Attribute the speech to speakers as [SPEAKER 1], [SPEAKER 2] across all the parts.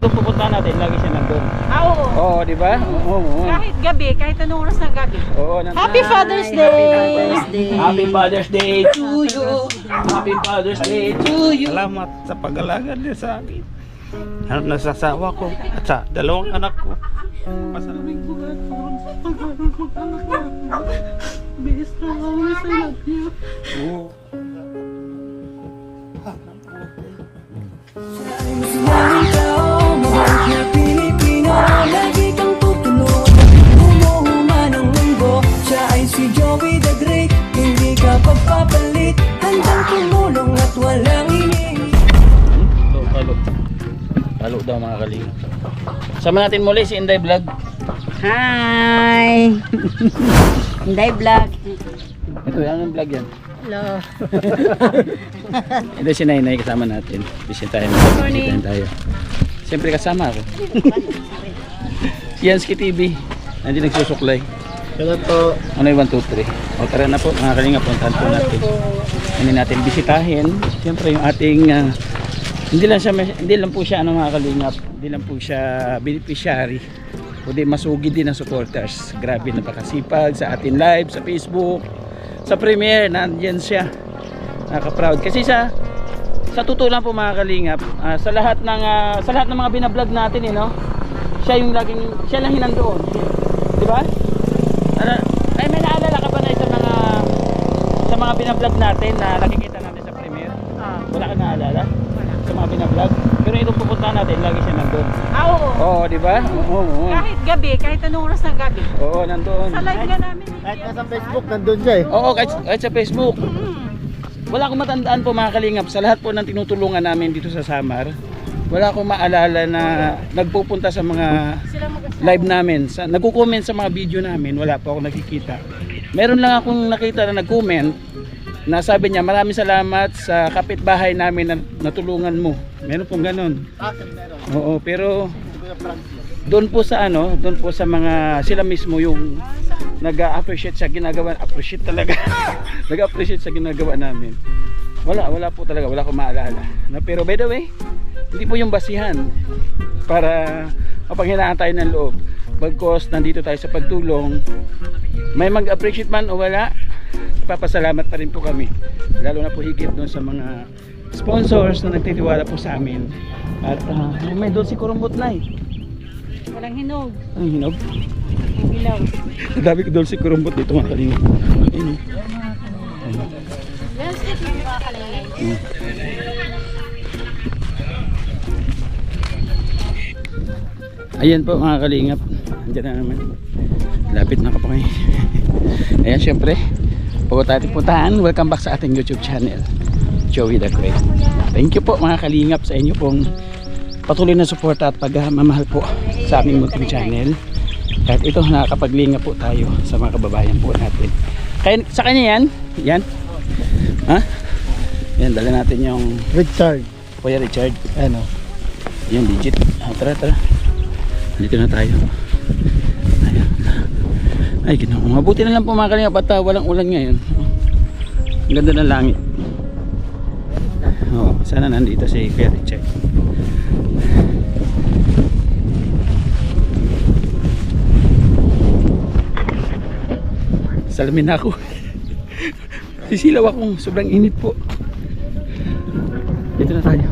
[SPEAKER 1] Kung pupunta natin, lagi siya nandun.
[SPEAKER 2] Oo.
[SPEAKER 1] Oo, di ba? Oo.
[SPEAKER 2] Kahit gabi, kahit anong oras ng gabi.
[SPEAKER 1] Oo, nandun.
[SPEAKER 2] Happy Father's Day!
[SPEAKER 1] Happy Father's Day to you. Happy Father's Day to you.
[SPEAKER 3] Salamat sa pag-alaga niyo sa akin. Hanap na sa asawa ko at sa dalawang anak ko. Pasalamig ko ka turon sa pag-aaral mag-anak niya. Bihis na always I love you. Oo.
[SPEAKER 4] Maraming tao, mabait na Pilipino. Lagi kang tutulungan, bumuhuma ng mundo. Siya ay si Joey the Great, hindi ka pagpapalit. Handang tumulong at walang iniisip.
[SPEAKER 1] Palo daw mga kalingap. Sama natin muli si Inday Vlog.
[SPEAKER 5] Hi! Inday Vlog.
[SPEAKER 1] Ito, anong vlog yan?
[SPEAKER 5] Hello.
[SPEAKER 1] Ito si Nainay kasama natin. Bisitahin tayo. Siyempre kasama ako. Si Yansky TV. Nandiyan nagsusuklay.
[SPEAKER 3] Kaya to.
[SPEAKER 1] Ano yung 1, 2, 3? O tara na po mga kalingap. Puntahan po natin. Hindi natin bisitahin. Siyempre yung ating hindi lang po siya ano mga kalingap. Hindi lang po siya beneficiary. Kundi masugi din ang supporters. Grabe napakasipag sa ating live sa Facebook. Sa premiere, nandiyan siya. Nakaka-proud kasi sa totoo lang po mga kalingap, sa lahat ng mga binablog natin no. Siya lang hinandoon. 'Di ba? Ay may naalala ka ba na sa mga binablog natin na nakikita natin sa premiere? Wala ka naalala? Sa mga binablog? Pero itong pupuntahan natin, lagi siya nandun.
[SPEAKER 2] Oo.
[SPEAKER 1] Oo, di ba? Oo.
[SPEAKER 2] Kahit gabi, kahit anong oras ng gabi.
[SPEAKER 1] Oo, nandun.
[SPEAKER 2] Sa live nga namin.
[SPEAKER 3] Kahit nasa Facebook, nandun siya eh.
[SPEAKER 1] Oo, kahit sa Facebook. Wala akong matandaan po mga kalingap. Sa lahat po ng tinutulungan namin dito sa Samar, wala akong maalala na nagpupunta sa mga live namin. Nagko-comment sa mga video namin, wala po akong nakikita. Meron lang akong nakita na nag-comment na sabi niya, maraming salamat sa kapitbahay namin na natulungan mo. Meron pong ganun. Oo, pero doon po sa mga sila mismo yung nag-appreciate sa ginagawa, appreciate talaga. Nag-appreciate sa ginagawa namin. Wala po talaga, wala akong maalala. Pero by the way, hindi po yung basihan para mapanghinaan tayo ng loob. Bagkos nandito tayo sa pagtulong, may mag-appreciate man o wala, ipapasalamat pa rin po kami. Lalo na po higit doon sa mga sponsors na nagtitiwala po sa amin. At may doon si Kurumbot na eh.
[SPEAKER 2] Walang hinog.
[SPEAKER 1] Ang hinog?
[SPEAKER 2] Ang ilaw.
[SPEAKER 1] Dami ko doon si Kurumbot dito mga kalingap. Ayun.
[SPEAKER 2] Yan, stick mo yung kakalingay.
[SPEAKER 1] Ayan po mga kalingap. Andiyan na naman. Lapit na kapag ayan, syempre bago tayo puntahan, welcome back sa ating YouTube channel, Joey the Great. Thank you po mga kalingap sa inyo pong patuloy na suporta at pagmamahal po sa aming munting channel. Kahit ito nakakapaglinga po tayo sa mga kababayan po natin. Kaya, sa kanya yan ha? Yan, dala natin yung
[SPEAKER 3] Richard.
[SPEAKER 1] Kuya Richard,
[SPEAKER 3] Ano?
[SPEAKER 1] yung digit. Tara dito na tayo. Ayan. Ay ginoo, mabuti na lang po mga kalingap at walang ulan ngayon. Ang ganda ng langit. Sana nandito si Kuya Richard. Salamin na ako. Sisilaw akong sobrang init po. Dito na tayo.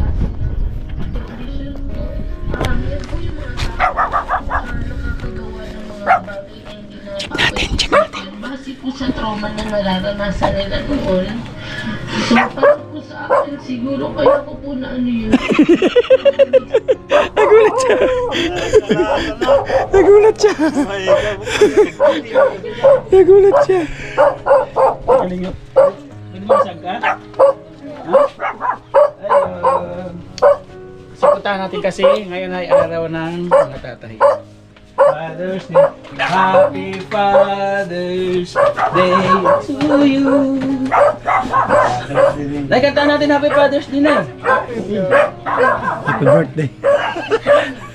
[SPEAKER 1] Check natin.
[SPEAKER 6] Base po sa trauma na nararanasan nila noon. So, parang po sa akin, siguro kaya ko po na ano yun.
[SPEAKER 1] Nagulat siya. Nagulat siya. Kalingap. Pwede masag ka? Ha? Ayun. Sikutan natin kasi ngayon ay araw ng mga tatay. Father's Day. Happy Father's Day to you. Nagkanta natin Happy Father's Day na.
[SPEAKER 3] Happy birthday.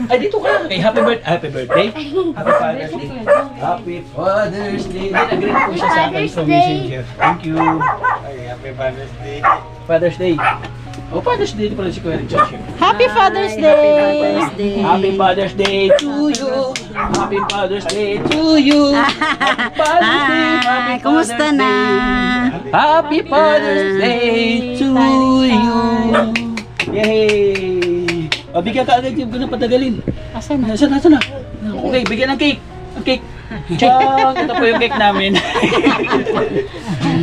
[SPEAKER 1] Ay, dito ka. Okay, happy birthday. Happy birthday. Happy Father's Day. Happy Father's Day. Nag-greet po siya sa akin sa messenger. Thank you.
[SPEAKER 3] Ay, happy Father's Day.
[SPEAKER 1] Father's Day. Oh, Father's Day pala si Kuya Richard.
[SPEAKER 2] Happy Father's Day!
[SPEAKER 1] Happy Father's Day to you. Happy Father's Day to you. Happy Father's Day. Happy
[SPEAKER 5] Kumusta
[SPEAKER 1] Father's
[SPEAKER 5] na?
[SPEAKER 1] Day. Happy Father's Day to you. Yay! O, bigyan ka agad yung na patagalin.
[SPEAKER 2] Asan na?
[SPEAKER 1] Nasaan na? Okay, bigyan ng cake. Ang cake. Chang! Ito po yung cake namin.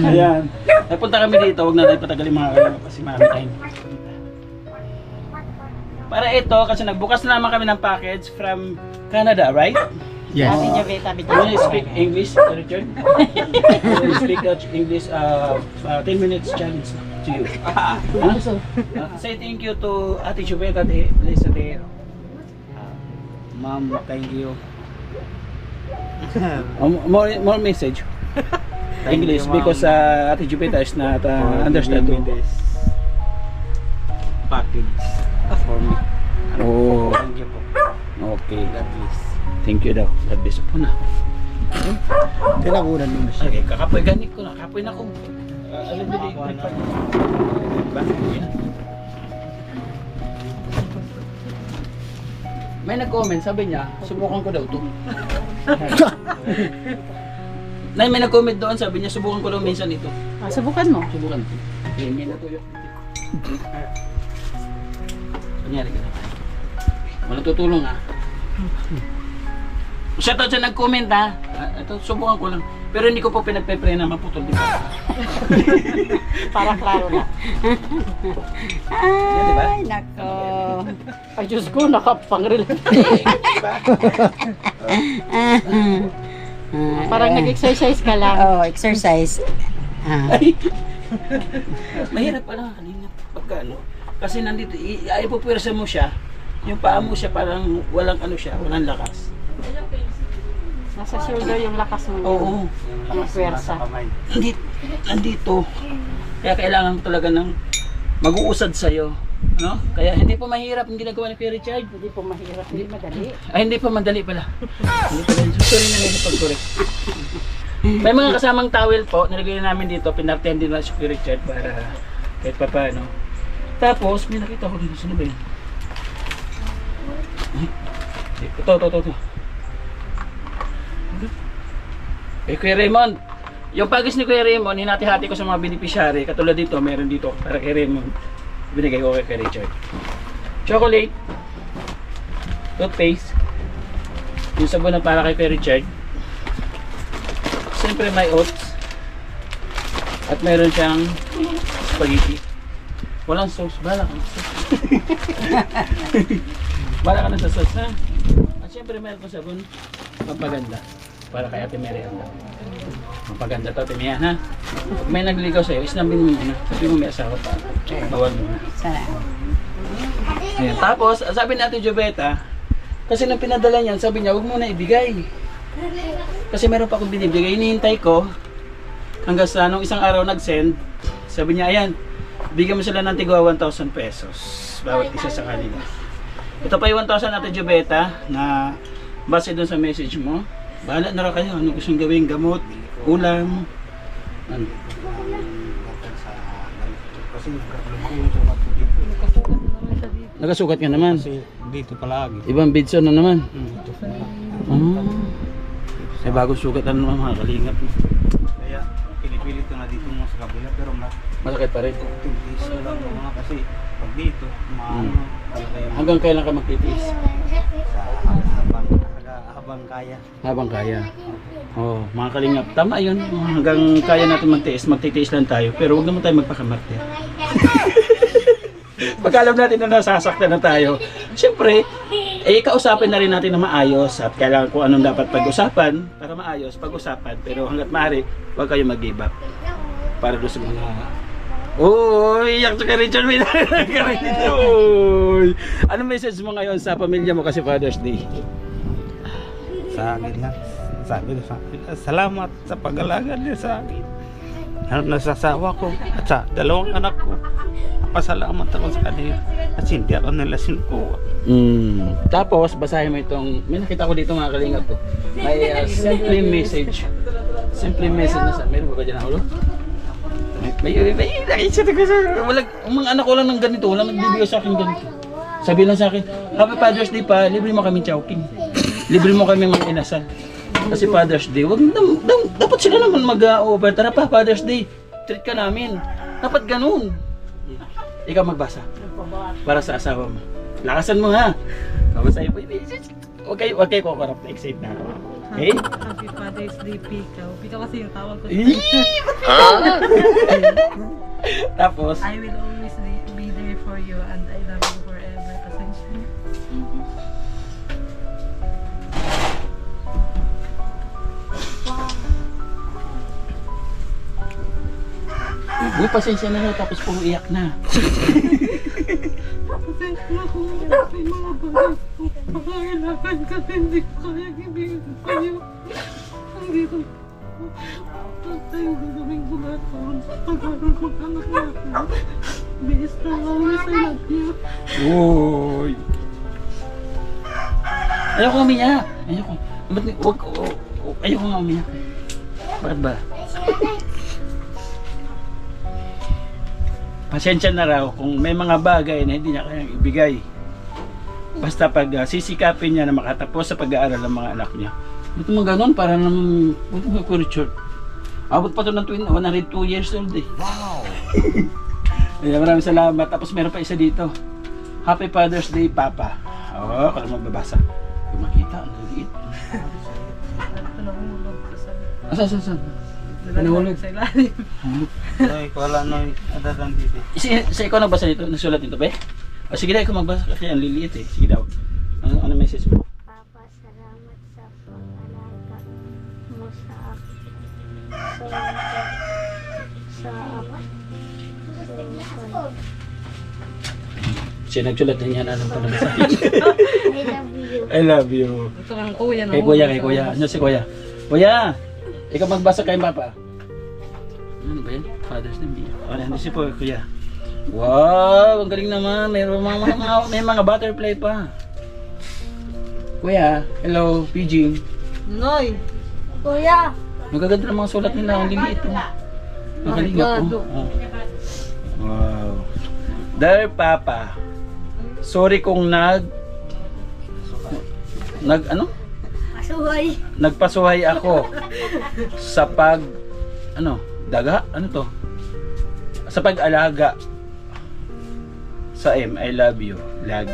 [SPEAKER 1] Ayan. Nagpunta kami dito. Huwag na tayo patagalin mga kayo kasi marami time. Para ito, kasi nagbukas na naman kami ng package from Canada, right?
[SPEAKER 3] Yes.
[SPEAKER 2] Happy Jovita, happy
[SPEAKER 1] You wanna speak English, Richard? You wanna speak English 10 minutes challenge to you. Say thank you to Ate Jovita de Lisa de
[SPEAKER 3] Ma'am, thank you.
[SPEAKER 1] more message. English
[SPEAKER 3] you, ma'am.
[SPEAKER 1] because Ate Jovita is not understand
[SPEAKER 3] giving me
[SPEAKER 1] to.
[SPEAKER 3] this package for me.
[SPEAKER 1] Oh,
[SPEAKER 3] Thank you po.
[SPEAKER 1] okay.
[SPEAKER 3] God bless.
[SPEAKER 1] Thank you daw. God bless po na.
[SPEAKER 3] Tinakunan mo siya.
[SPEAKER 1] Okay, kakapoy ganit ko na. Kapoy na ko. Alam mo din. Diba? Yan. May nag-comment, sabi niya, subukan ko daw ito. Nay, may nag-comment doon, sabi niya, subukan ko daw minsan ito.
[SPEAKER 2] Subukan mo.
[SPEAKER 1] Subukan ito. Hindi na tuyo. Kunyari ka na. Walang tutulong ha. Shoutout sa nag-comment ha. Ito, subukan ko lang. Pero hindi ko po pinagpe-pray na maputol dito.
[SPEAKER 2] Para klaro na.
[SPEAKER 1] Yan, diba?
[SPEAKER 5] Ay, nako.
[SPEAKER 2] Ay, Diyos ko, nakapang-relate. Parang nag-exercise ka lang.
[SPEAKER 5] Oh, exercise.
[SPEAKER 1] Ay. Mahirap pala kanina pagka ano. Kasi nandito, ipupwersa mo siya. Yung paa mo siya parang walang ano siya, walang lakas.
[SPEAKER 2] Nasa shoulder yung lakas mo.
[SPEAKER 1] Oo.
[SPEAKER 2] Ang pwersa.
[SPEAKER 1] Nandito. Kaya kailangan mo talaga ng mag-uusad sa'yo. No? Kaya hindi pa mahirap ang ginagawa ni Kuya Richard.
[SPEAKER 2] Hindi po mahirap, hindi madali.
[SPEAKER 1] Ay, hindi pa madali pala. Hindi pala. Sorry na nila pag-correct. May mga kasamang towel po, nilagay namin dito, pinartihan din na si Kuya Richard para kahit pa paano. Tapos, may nakita ko dito, sino ba yun? Ito. Eh, Kuya Raymond, yung pagis ni Kuya Raymond, hinati-hati ko sa mga beneficiary. Katulad dito, meron dito para kay Raymond. Binigay ko kay Richard. Chocolate, toothpaste, yung sabon na para kay Kuya Richard. Siyempre may oats. At meron siyang spaghetti. Walang sauce, bala ka na sauce. Bala ka na sa sauce, ha? At siyempre meron ko sabon, pampaganda. Para kay Ate Merienda. Pampaganda to, Ate Mia, ha? Pag may nagligaw sa'yo, isnambin mo muna. Sabi mo may asawa pa. Bawal muna.
[SPEAKER 5] Salamat.
[SPEAKER 1] Ayan. Tapos, sabi ni Ate Jovita, kasi nung pinadala niyan, sabi niya, huwag muna ibigay. Kasi meron pa akong binibigay. Hinihintay ko hanggang sa nung isang araw nag-send. Sabi niya, ayan, bigyan mo sila ng tigwa 1,000 pesos. Bawat isa sa kanila. Ito pa yung 1,000 Ate Jovita na base dun sa message mo. Bahala na rin kayo. Ano gusto nyo gawin? Gamot? Ulam? Ano?
[SPEAKER 3] Kasi lumang ko dito.
[SPEAKER 1] Nagasukat ka naman.
[SPEAKER 3] Kasi dito palagi.
[SPEAKER 1] Ibang bidso na naman.
[SPEAKER 3] Dito.
[SPEAKER 1] May bagong sugat na naman mga kalingap.
[SPEAKER 3] Kaya pinipilit ko na dito mo sa kabila pero
[SPEAKER 1] Masakit pa rin.
[SPEAKER 3] magtitiis ko lang mga kasi pag dito, maano,
[SPEAKER 1] Hanggang kailan ka magtitiis?
[SPEAKER 3] habang kaya.
[SPEAKER 1] Habang kaya. Oh, mga kalingap, tama yun. Hanggang kaya natin magtitiis lang tayo. Pero huwag naman tayo magpakamartir. Pagka alam natin na nasasaktan na tayo, siyempre, kausapin na rin natin na maayos at kailangan kung anong dapat pag-usapan para maayos, pag-usapan. Pero hanggat maaari, huwag kayo mag-give up. Para doon sa mga... Uy, iyak ka Richard, may nakakarinig. Uy! Anong message mo ngayon sa pamilya mo kasi Father's Day?
[SPEAKER 3] Sa akin lang. Sabi ko sa akin, salamat sa pag-alaga niyo sa akin. Nasasawa ko at sa dalawang anak ko. Pasalamat ako sa kanila at hindi ako nila sinukuha.
[SPEAKER 1] Tapos, basahin mo itong, may nakita ko dito mga kalingap to. May simple message. Simple message na sa, meron ba dyan na ulo? may nakikita ko sa... Walang, mga anak ko lang ng ganito, walang nagbibigay sa akin ganito. Sabi lang sa akin, Happy Father's Day pa, libre mo kami chowking. Libre mo kami mga inasal. Kasi Father's Day, dapat sila naman mag-over. Tara pa, Father's Day, treat ka namin. Dapat ganun. Ikaw magbasa. Para sa asawa mo. Lakasan mo ha. Tapos sa'yo, huwag kayo kukurap na excited na ako. Okay?
[SPEAKER 7] Happy Father's Day, Pikaw. Pikaw kasi yung tawag ko.
[SPEAKER 1] Tapos,
[SPEAKER 7] I will always be there for you and I love you forever. Pasensya na.
[SPEAKER 1] uy, pasensya na lang, tapos puro iyak na.
[SPEAKER 7] Pasensya na kung may mga bagay ko. Pangailangan kasi hindi ko kaya ibigay sa'yo. Hindi ko. At tayo gagawing bumatong sa pag-aaral mag-anak natin. Biis na always I love you.
[SPEAKER 1] Uy. Ayoko umiyak. Ayoko. Ayoko nga umiyak. Bakit ba? Pasensya na raw kung may mga bagay na hindi niya kayang ibigay. Basta pag sisikapin niya na makatapos sa pag-aaral ng mga anak niya. Ito mga ganun, para naman Richard. Abot pa ito ng 102 years old eh. Wow! Ayan, maraming salamat. Tapos meron pa isa dito. Happy Father's Day, Papa. Oo, ako lang magbabasa. Kung makita, ang liit.
[SPEAKER 7] Ito nahulog ko sa...
[SPEAKER 1] Asa? Nahulog.
[SPEAKER 7] Sa ilalim.
[SPEAKER 3] Ay, wala na adadan dito.
[SPEAKER 1] Sa ikaw nagbasa nito? Nasulat nito ba eh? O sige daw, ikaw magbasa kasi ang liliit eh. Sige daw. Ano message mo?
[SPEAKER 8] Papa, salamat sa pag-alaga mo sa akin. Sa
[SPEAKER 1] Siya nagsulat na niya na ng panabasa.
[SPEAKER 8] I love you.
[SPEAKER 1] I love you.
[SPEAKER 7] Ito ang kuya.
[SPEAKER 1] Kay kuya. Ano si kuya? Kuya! Ikaw magbasa kay Papa. Ano ba yan? Father's Day. Ano si kuya? Wow! Ang galing naman. May mga butterfly pa. Kuya, hello, PG.
[SPEAKER 7] Noy!
[SPEAKER 8] Kuya!
[SPEAKER 1] Magaganda ng mga sulat nila. Ang liliit. Ang galing ako. Oh. Wow. Dear Papa, sorry kung
[SPEAKER 8] Masuhay!
[SPEAKER 1] nagpasuhay ako sa daga? Ano to? Sa pag-alaga sa I love you lagi.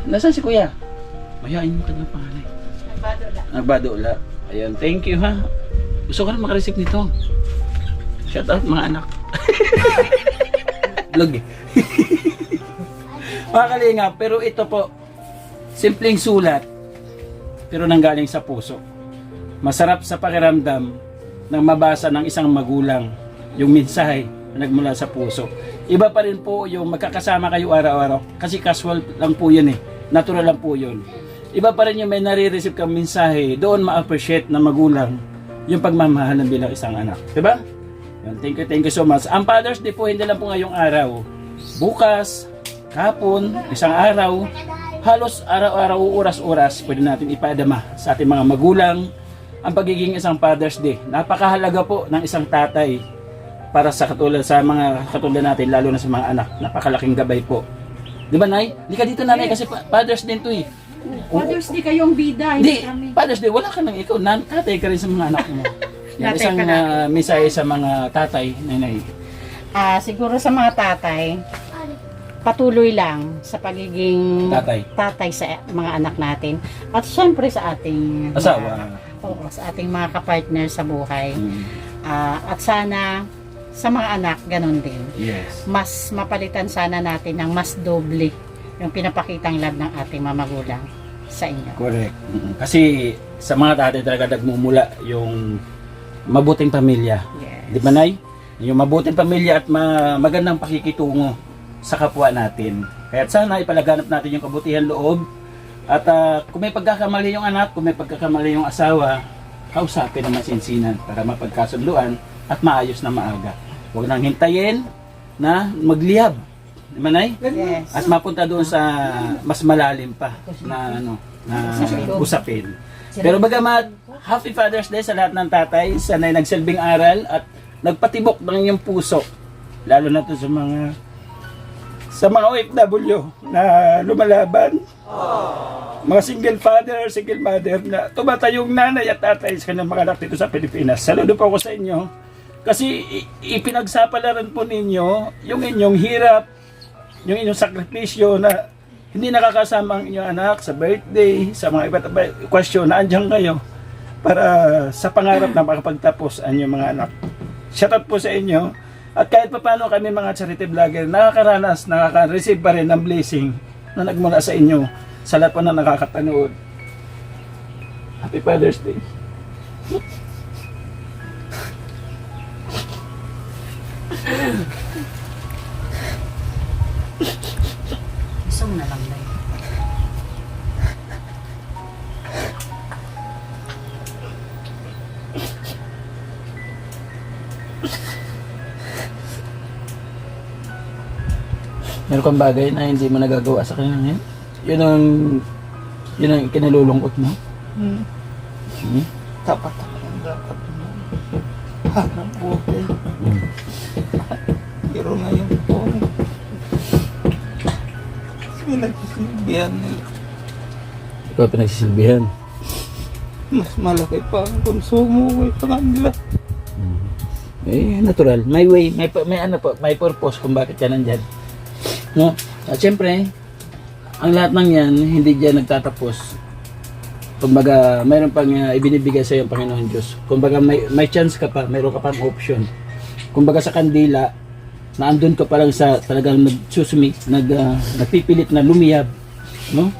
[SPEAKER 1] Nasaan si kuya? Mayain mo kanyang pangalan. Nagbadula. Ayan, thank you ha. Gusto ko na makareceive nito. Shout out mga anak. Vlog eh. Mga kalingap, pero ito po, simpleng sulat, pero nanggaling sa puso. Masarap sa pakiramdam nang mabasa ng isang magulang yung mensahe na nagmula sa puso. Iba pa rin po yung magkakasama kayo araw-araw, kasi casual lang po yun eh, natural lang po yun. Iba pa rin yung may nare-receive kang mensahe, doon ma-appreciate ng magulang yung pagmamahal ng bilang isang anak. Diba? Thank you so much. Ang Father's Day po, hindi lang po ngayong araw. Bukas, kahapon, isang araw, halos araw-araw, oras-oras, pwede natin ipadama sa ating mga magulang ang pagiging isang Father's Day. Napakahalaga po ng isang tatay para sa mga katulad natin, lalo na sa mga anak. Napakalaking gabay po. Di ba, Nay? Hindi ka dito, Nanay, kasi Father's Day to eh.
[SPEAKER 2] Father's Day kayong bida,
[SPEAKER 1] Hindi,
[SPEAKER 2] hindi kami.
[SPEAKER 1] Father's Day, wala ka nang ikaw. Tatay ka rin sa mga anak mo. Yan,
[SPEAKER 2] Tatay
[SPEAKER 1] isang
[SPEAKER 2] ka na.
[SPEAKER 1] mensahe sa mga tatay, Nanay.
[SPEAKER 2] Siguro sa mga tatay, patuloy lang sa pagiging
[SPEAKER 1] Tatay.
[SPEAKER 2] sa mga anak natin. At syempre sa ating
[SPEAKER 1] Asawa.
[SPEAKER 2] sa ating mga kapartner sa buhay.
[SPEAKER 1] Mm.
[SPEAKER 2] At sana sa mga anak, ganun din.
[SPEAKER 1] Yes.
[SPEAKER 2] Mas mapalitan sana natin ng mas doble yung pinapakitang love ng ating mga magulang sa inyo.
[SPEAKER 1] Correct. Kasi sa mga tatay talaga nagmumula yung mabuting pamilya.
[SPEAKER 2] Yes.
[SPEAKER 1] Di ba, Nay? Yung mabuting pamilya at magandang pakikitungo sa kapwa natin. Kaya sana ipalaganap natin yung kabutihan loob. At kung may pagkakamali yung anak, kung may pagkakamali yung asawa, kausapin naman sinsinan para mapagkasunduan at maayos na maaga. Huwag nang hintayin na magliyab. Di ba, Nay?
[SPEAKER 2] Yes.
[SPEAKER 1] At mapunta doon sa mas malalim pa na usapin. Pero bagamat Happy Father's Day sa lahat ng tatay, sana'y nagsilbing aral at nagpatibok ng inyong puso, lalo na to sa mga OFW na lumalaban, mga single father, single mother na tumatayong nanay at tatay sa kanilang mga anak dito sa Pilipinas. Saludo po ako sa inyo kasi ipinagsapalaran po ninyo yung inyong hirap, yung inyong sakripisyo na hindi nakakasama ang inyong anak sa birthday, sa mga iba't ibang okasyon na andyan kayo para sa pangarap na makapagtapos ang inyong mga anak. Shoutout po sa inyo. At kahit pa paano kami mga charity vlogger, nakaka-receive pa rin ng blessing na nagmula sa inyo sa lahat po na nakakapanood. Happy Father's Day.
[SPEAKER 2] Isang na lang na yun.
[SPEAKER 1] Meron kang bagay na hindi mo nagagawa sa kanila ngayon? Yun ang kinalulungkot mo?
[SPEAKER 3] Dapat mo. Hanap buhay. Pero ngayon po, pinagsisilbihan nila.
[SPEAKER 1] Ikaw pinagsisilbihan.
[SPEAKER 3] Mas malaki pa ang konsumo ko sa kanila.
[SPEAKER 1] Eh, natural. May way, may purpose kung bakit yan nandyan. No? At syempre, ang lahat ng yan, hindi dyan nagtatapos. Kumbaga, mayroon pang ibinibigay sa iyo ang Panginoon Diyos. Kumbaga, may chance ka pa, mayroon ka pang option. Kumbaga sa kandila, na andun ka pa lang sa talagang nagpipilit na lumiyab. No?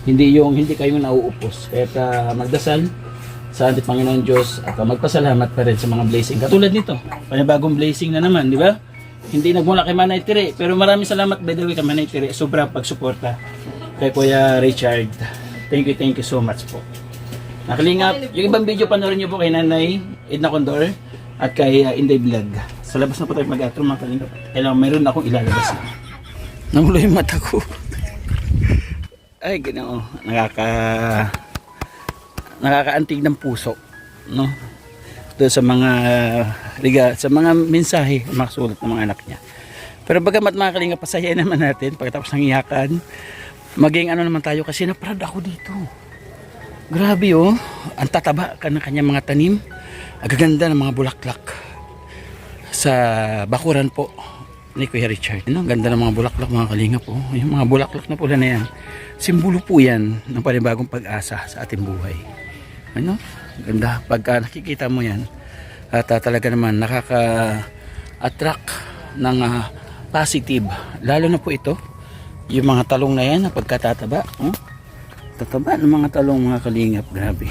[SPEAKER 1] Hindi kayo nauupos. Kaya magdasal sa ating Panginoon Diyos at magpasalamat pa rin sa mga blessing. Katulad nito, panibagong blessing na naman, di ba? Hindi nagmula kay Manay Tire, pero maraming salamat by the way kay Manay Tire. Sobrang pagsuporta kay Kuya Richard. Thank you so much po. Nakalingap, yung ibang video panoorin niyo po kay Nanay Edna Condor at kay Inday Vlog. Sa labas na po tayo mag-atro mga kalingap. Kailangan mayroon akong ilalabas. Namulo yung mata ko. Ay, gano'n. Nakakaantig ng puso. No? Doon sa mga sa mga mensahe makasulat ng mga anak niya. Pero bagamat mga kalingap, pasayain naman natin pagkatapos ng iyakan. Maging ano naman tayo kasi naproud ako dito. Grabe oh, ang tataba ka ng kanyang mga tanim. Ang gaganda ng mga bulaklak sa bakuran po ni Kuya Richard. Ang ganda ng mga bulaklak mga kalingap po. Yung mga bulaklak na pula na yan, simbolo po yan ng panibagong pag-asa sa ating buhay. Ano? Ganda. Pagka nakikita mo yan at talaga naman nakaka-attract ng positive. Lalo na po ito, yung mga talong na yan na pagkatataba. Tataba ng mga talong mga kalingap. Grabe.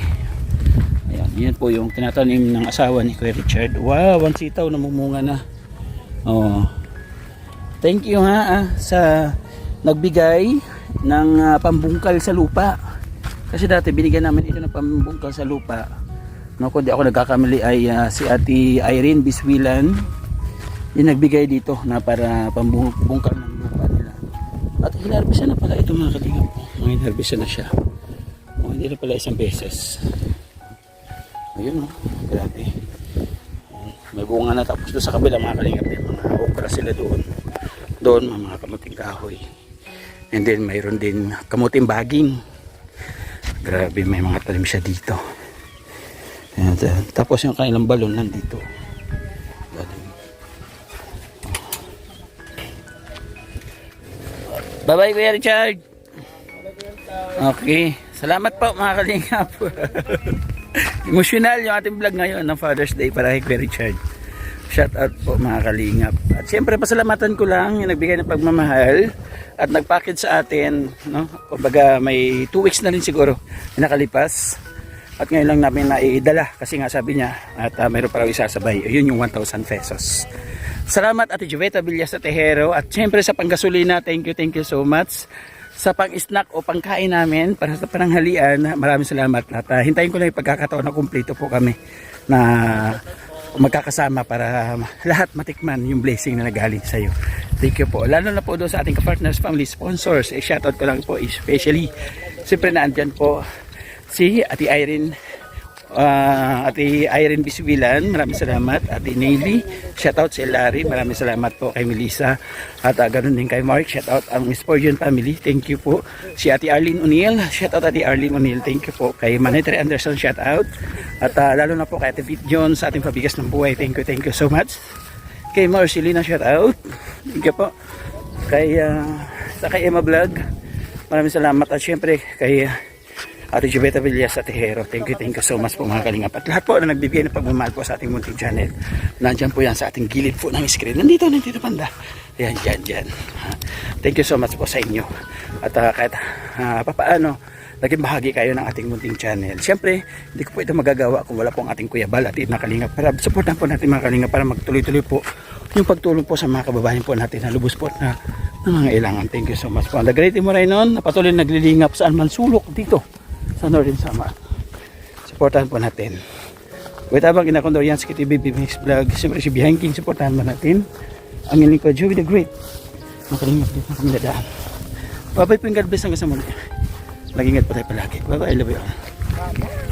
[SPEAKER 1] Ayan, yan po yung tinatanim ng asawa ni Kuya Richard. Wow, ang sitaw na mumunga na. Oh. Thank you sa nagbigay ng pambungkal sa lupa. Kasi dati binigyan namin ito ng pambungkal sa lupa. No, kung di ako nagkakamali ay si Ate Irene Biswilan yung nagbigay dito na para pambungkal ng lupa nila. At hinarbisa na pala ito mga kalingap. Hinarbisa na siya. Hindi na pala isang beses. Ayun grabe. May bunga na, tapos doon sa kabila mga kalingap yung mga okra sila doon. Doon mga kamuting kahoy. And then mayroon din kamuting baging. Grabe, may mga talim siya dito. And, tapos yung kanilang balon nandito. Bye bye Kuya Richard. Okay, salamat po mga kalingap. Emosyonal yung ating vlog ngayon ng Father's Day para kay Kuya Richard. Shout out po mga kalingap. At siyempre pasalamatan ko lang yung nagbigay ng pagmamahal at nag-package sa atin, no? Kumbaga may 2 weeks na rin siguro nakalipas. At ngayon lang namin naidala kasi nga sabi niya at mayroon pa raw isasabay. Yun yung 1,000 pesos. Salamat Ate Joveta Villas sa Tejero at siyempre sa panggasolina, thank you so much. Sa pang-snack o pangkain namin para sa pananghalian, maraming salamat. At hintayin ko lang yung pagkakataon na kumpleto po kami na magkakasama para lahat matikman yung blessing na nagaling sa iyo. Thank you po. Lalo na po doon sa ating ka-partners, family sponsors. Shoutout ko lang po especially. Siyempre na andyan po si Ate Irene Ate Irene Biswilan, maraming salamat. Ate Nelly, shoutout si Larry, maraming salamat po kay Melissa. At ganun din kay Mark, shoutout ang Miss Fortune family, thank you po. Si Ate Arlene O'Neill, shoutout Ate Arlene O'Neill, thank you po. Kay Manetre Anderson, shoutout. At lalo na po kay Ate Pete John sa ating pabigas ng buhay, thank you so much. Kay Marcelina, shoutout, thank you po. Kay Emma Vlog, maraming salamat. At syempre kay Ate Jubeta Villas at Hero, thank you so much po mga kalingap. At lahat po na nagbibigay ng pagmamahal po sa ating munting channel, nandyan po yan sa ating gilid po ng screen. Nandito banda. Yan, dyan. Thank you so much po sa inyo. At kahit papaano, naging bahagi kayo ng ating munting channel. Siyempre, hindi ko po ito magagawa kung wala po ang ating Kuya Bal at na kalingap. Para supportan po natin mga kalingap para magtuloy-tuloy po yung pagtulong po sa mga kababayan po natin na lubos po na nangangailangan. Thank you so much po. The Great Moraynon, na patuloy naglilingap saan man sulok dito sa Northern Samar. Supportahan po natin. Wait habang inakondor yan sa KTV Mix Vlog. Siyempre si Behind King, supportahan po natin. Ang iling ko, Joey the Great. Makalingap dito na kami dadaan. Bye-bye po yung God bless hanggang sa muli. Mag-ingat po tayo palagi. Bye-bye, I love you all.